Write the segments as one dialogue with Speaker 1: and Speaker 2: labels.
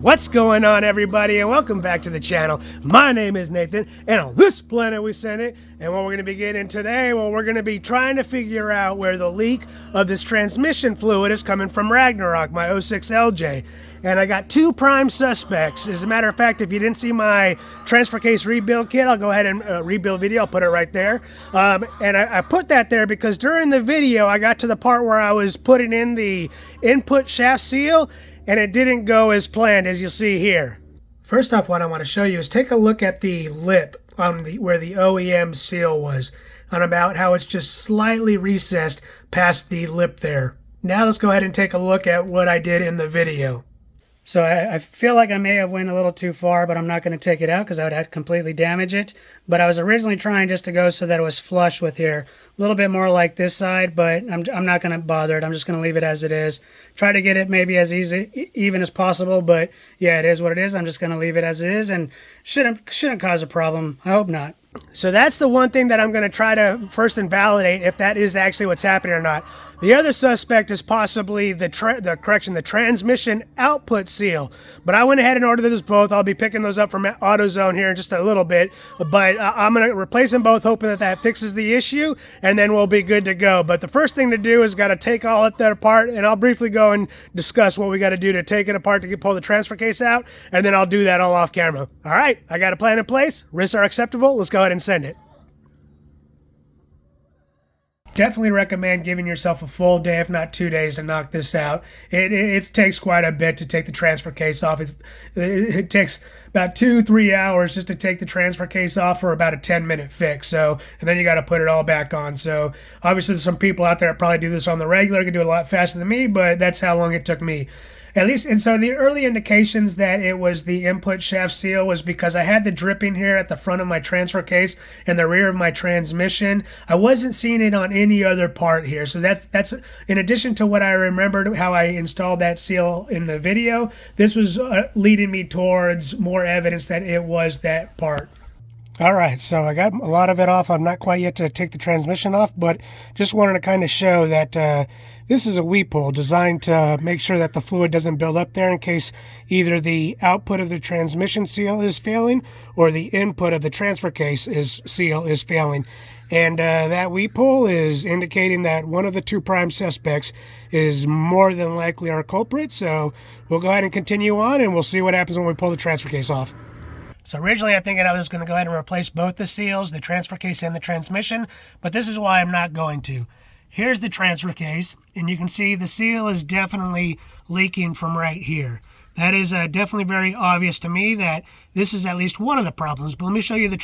Speaker 1: What's going on, everybody, and welcome back to the channel. My name is Nathan, and on this planet we send it. And what we're going to be getting today, well, we're going to be trying to figure out where the leak of this transmission fluid is coming from Ragnarok, my 06LJ. And I got two prime suspects. As a matter of fact, if you didn't see my transfer case rebuild kit, I'll go ahead and rebuild video. I'll put it right there. And I put that there because during the video, I got to the part where I was putting in the input shaft seal, and it didn't go as planned, as you'll see here. First off, what I want to show you is take a look at the lip on where the OEM seal was, and about how it's just slightly recessed past the lip there. Now let's go ahead and take a look at what I did in the video. So I feel like I may have went a little too far, but I'm not going to take it out because I would have to completely damage it. But I was originally trying just to go so that it was flush with here. A little bit more like this side, but I'm not going to bother it. I'm just going to leave it as it is. Try to get it maybe as even as possible, but yeah, it is what it is. I'm just going to leave it as it is, and shouldn't cause a problem. I hope not. So that's the one thing that I'm going to try to first invalidate, if that is actually what's happening or not. The other suspect is possibly the transmission output seal. But I went ahead and ordered those both. I'll be picking those up from AutoZone here in just a little bit. But I'm going to replace them both, hoping that fixes the issue, and then we'll be good to go. But the first thing to do is got to take all of that apart, and I'll briefly go and discuss what we got to do to take it apart to pull the transfer case out, and then I'll do that all off camera. All right, I got a plan in place. Risks are acceptable. Let's go ahead and send it. Definitely recommend giving yourself a full day, if not 2 days, to knock this out. It takes quite a bit to take the transfer case off. It takes about 2-3 hours just to take the transfer case off for about a 10-minute fix. So, and then you got to put it all back on. So obviously there's some people out there that probably do this on the regular, can do it a lot faster than me, but that's how long it took me. At least, and so the early indications that it was the input shaft seal was because I had the dripping here at the front of my transfer case and the rear of my transmission. I wasn't seeing it on any other part here. So that's in addition to what I remembered how I installed that seal in the video, this was leading me towards more evidence that it was that part. All right, so I got a lot of it off. I'm not quite yet to take the transmission off, but just wanted to kind of show that this is a weep hole designed to make sure that the fluid doesn't build up there in case either the output of the transmission seal is failing or the input of the transfer case seal is failing. And that weep hole is indicating that one of the two prime suspects is more than likely our culprit. So we'll go ahead and continue on, and we'll see what happens when we pull the transfer case off. So originally I thinking I was going to go ahead and replace both the seals, the transfer case and the transmission, but this is why I'm not going to. Here's the transfer case, and you can see the seal is definitely leaking from right here. That is definitely very obvious to me that this is at least one of the problems, but let me show you the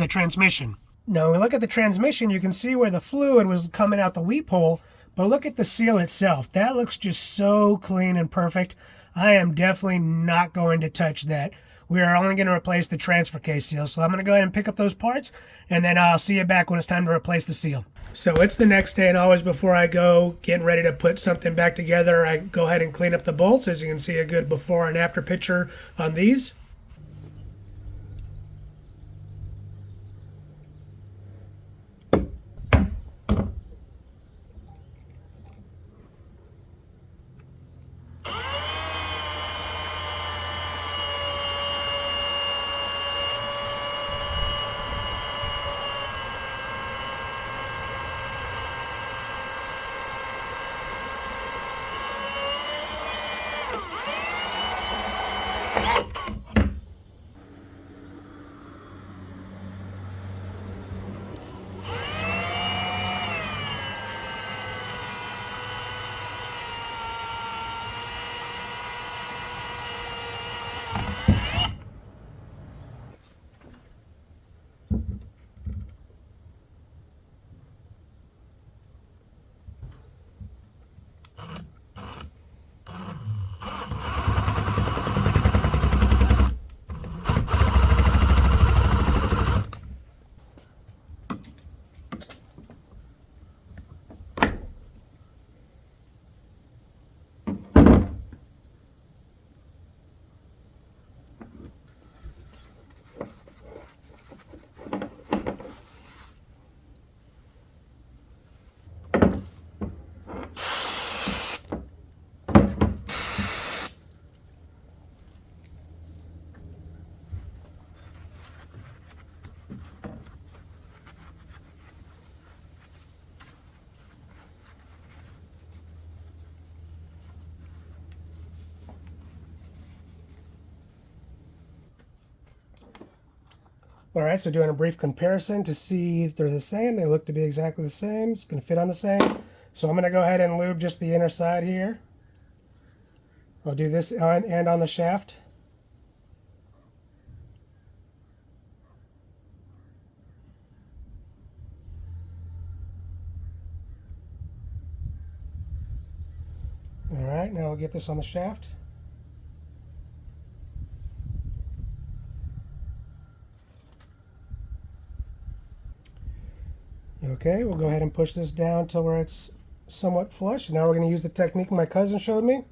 Speaker 1: transmission. Now when we look at the transmission, you can see where the fluid was coming out the weep hole, but look at the seal itself. That looks just so clean and perfect. I am definitely not going to touch that. We are only going to replace the transfer case seal. So I'm going to go ahead and pick up those parts, and then I'll see you back when it's time to replace the seal. So it's the next day, and always before I go getting ready to put something back together, I go ahead and clean up the bolts. As you can see, a good before and after picture on these. All right, so doing a brief comparison to see if they're the same. They look to be exactly the same. It's going to fit on the same. So I'm going to go ahead and lube just the inner side here. I'll do this on and on the shaft. All right, now I'll get this on the shaft. Okay, we'll go ahead and push this down till where it's somewhat flush. Now we're going to use the technique my cousin showed me.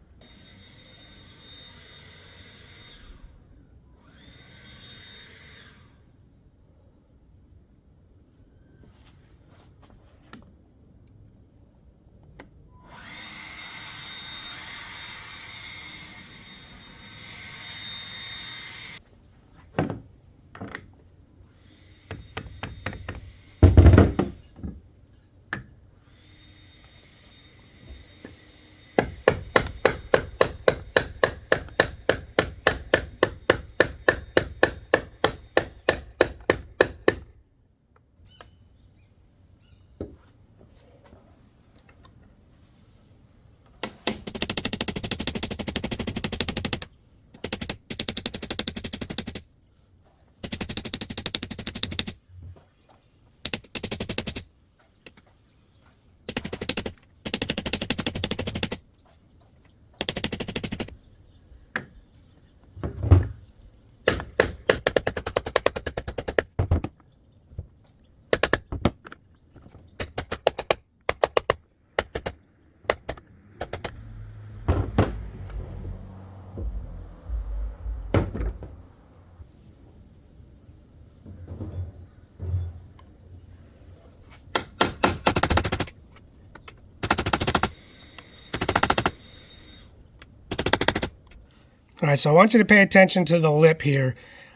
Speaker 1: All right, so I want you to pay attention to the lip here.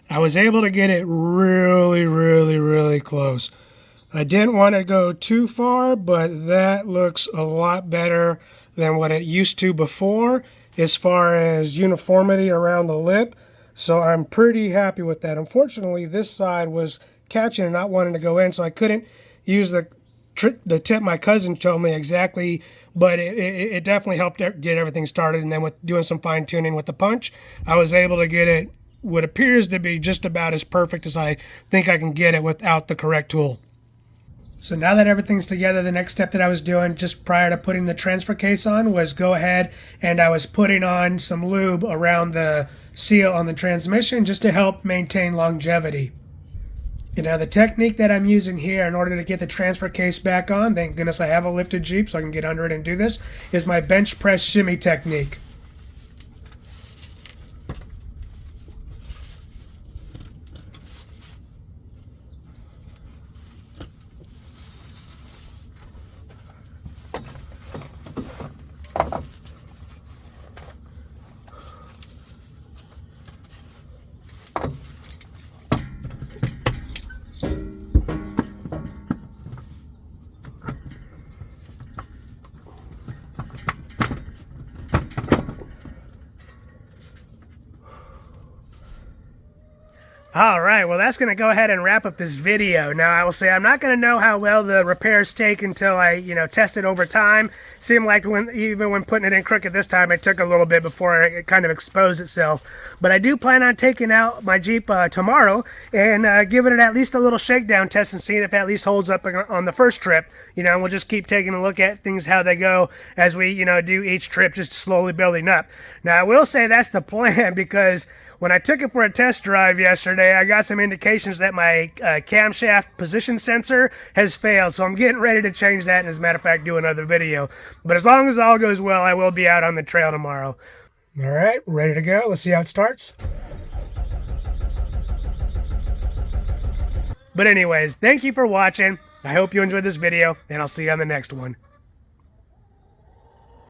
Speaker 1: I was able to get it really close. I didn't want to go too far, but that looks a lot better than what it used to before as far as uniformity around the lip. So I'm pretty happy with that. Unfortunately, this side was catching and not wanting to go in, so I couldn't use the tip my cousin showed me exactly, but it definitely helped get everything started. And then with doing some fine tuning with the punch, I was able to get it what appears to be just about as perfect as I think I can get it without the correct tool. So now that everything's together, the next step that I was doing just prior to putting the transfer case on was go ahead and I was putting on some lube around the seal on the transmission just to help maintain longevity. You know, the technique that I'm using here in order to get the transfer case back on, thank goodness I have a lifted Jeep so I can get under it and do this, is my bench press shimmy technique. All right, well, that's going to go ahead and wrap up this video. Now, I will say I'm not going to know how well the repairs take until I, test it over time. Seemed like even when putting it in crooked this time, it took a little bit before it kind of exposed itself. But I do plan on taking out my Jeep tomorrow and giving it at least a little shakedown test and seeing if it at least holds up on the first trip. And we'll just keep taking a look at things, how they go as we, do each trip, just slowly building up. Now, I will say that's the plan because when I took it for a test drive yesterday, I got some indications that my camshaft position sensor has failed. So I'm getting ready to change that and, as a matter of fact, do another video. But as long as all goes well, I will be out on the trail tomorrow. All right, ready to go. Let's see how it starts. But anyways, thank you for watching. I hope you enjoyed this video, and I'll see you on the next one.